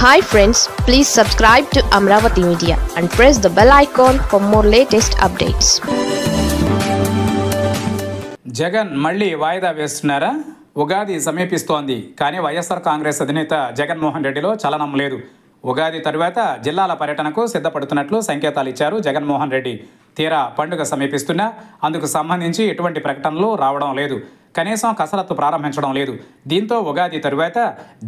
Hi friends, please subscribe to Amravati Media and press the bell icon for more latest updates. Jagan మళ్ళీ వాయిదా వేస్తున్నారా? ఉగాది సమీపిస్తోంది. కానీ వైఎస్ఆర్ కాంగ్రెస్ అధినేత జగన్మోహన్ రెడ్డిలో చలనం లేదు. ఉగాది తరువాత జిల్లాల పర్యటనకు సిద్ధపడుతున్నట్లు సంకేతాలు ఇచ్చారు జగన్మోహన్ రెడ్డి. తీరా పండుగ సమీపిస్తున్నా అందుకు సంబంధించి ఎటువంటి ప్రకటనలు రావడం లేదు. కనీసం కసరత్తు ప్రారంభించడం లేదు. దీంతో ఉగాది తరువాత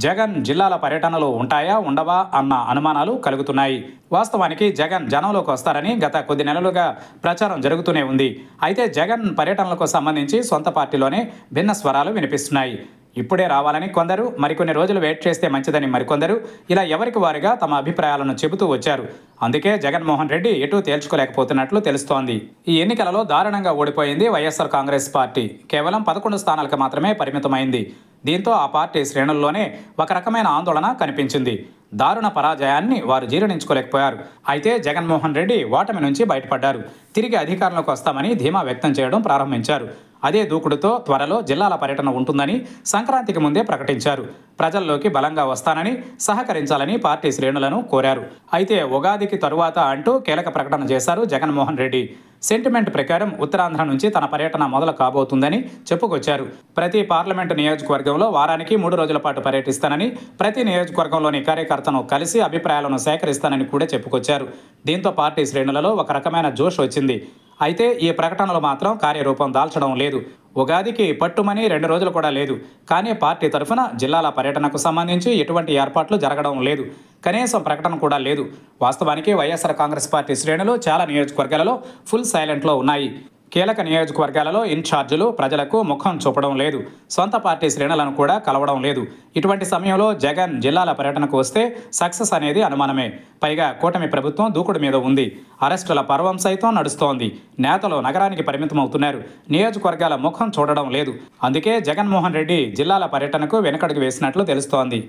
జగన్ జిల్లాల పర్యటనలు ఉంటాయా ఉండవా అన్న అనుమానాలు కలుగుతున్నాయి. వాస్తవానికి జగన్ జనంలోకి వస్తారని గత కొద్ది నెలలుగా ప్రచారం జరుగుతూనే ఉంది. అయితే జగన్ పర్యటనలకు సంబంధించి సొంత పార్టీలోనే భిన్న స్వరాలు వినిపిస్తున్నాయి. ఇప్పుడే రావాలని కొందరు, మరికొన్ని రోజులు వెయిట్ చేస్తే మంచిదని మరికొందరు, ఇలా ఎవరికి వారిగా తమ అభిప్రాయాలను చెబుతూ వచ్చారు. అందుకే జగన్మోహన్ రెడ్డి ఎటూ తేల్చుకోలేకపోతున్నట్లు తెలుస్తోంది. ఈ ఎన్నికలలో దారుణంగా ఓడిపోయింది వైఎస్ఆర్ కాంగ్రెస్ పార్టీ. కేవలం 11 స్థానాలకు మాత్రమే పరిమితమైంది. దీంతో ఆ పార్టీ శ్రేణుల్లోనే ఒక రకమైన ఆందోళన కనిపించింది. దారుణ పరాజయాన్ని వారు జీర్ణించుకోలేకపోయారు. అయితే జగన్మోహన్ రెడ్డి ఓటమి నుంచి బయటపడ్డారు. తిరిగి అధికారంలోకి వస్తామని ధీమా వ్యక్తం చేయడం ప్రారంభించారు. అదే దూకుడుతో త్వరలో జిల్లాల పర్యటన ఉంటుందని సంక్రాంతికి ముందే ప్రకటించారు. ప్రజల్లోకి బలంగా వస్తానని, సహకరించాలని పార్టీ శ్రేణులను కోరారు. అయితే ఉగాదికి తరువాత అంటూ కీలక ప్రకటన చేశారు జగన్మోహన్ రెడ్డి. సెంటిమెంట్ ప్రకారం ఉత్తరాంధ్ర నుంచి తన పర్యటన మొదలు కాబోతుందని చెప్పుకొచ్చారు. ప్రతి పార్లమెంటు నియోజకవర్గంలో వారానికి 3 రోజుల పాటు పర్యటిస్తానని, ప్రతి నియోజకవర్గంలోని కార్యకర్తను కలిసి అభిప్రాయాలను సేకరిస్తానని కూడా చెప్పుకొచ్చారు. దీంతో పార్టీ శ్రేణులలో ఒక రకమైన జోష్ వచ్చింది. అయితే ఈ ప్రకటనలు మాత్రం కార్యరూపం దాల్చడం లేదు. ఉగాదికి పట్టుమని 2 రోజులు కూడా లేదు. కానీ పార్టీ తరఫున జిల్లాల పర్యటనకు సంబంధించి ఎటువంటి ఏర్పాట్లు జరగడం లేదు. కనీసం ప్రకటన కూడా లేదు. వాస్తవానికి వైఎస్ఆర్ కాంగ్రెస్ పార్టీ శ్రేణులు చాలా నియోజకవర్గాలలో ఫుల్ సైలెంట్లో ఉన్నాయి. కీలక నియోజకవర్గాలలో ఇన్ఛార్జీలు ప్రజలకు ముఖం చూపడం లేదు. సొంత పార్టీ శ్రేణులను కూడా కలవడం లేదు. ఇటువంటి సమయంలో జగన్ జిల్లాల పర్యటనకు వస్తే సక్సెస్ అనేది అనుమానమే. పైగా కూటమి ప్రభుత్వం దూకుడు మీద ఉంది. అరెస్టుల పర్వం సైతం నడుస్తోంది. నేతలు నగరానికి పరిమితమవుతున్నారు. నియోజకవర్గాల ముఖం చూడడం లేదు. అందుకే జగన్మోహన్ రెడ్డి జిల్లాల పర్యటనకు వెనుకడుగు వేసినట్లు తెలుస్తోంది.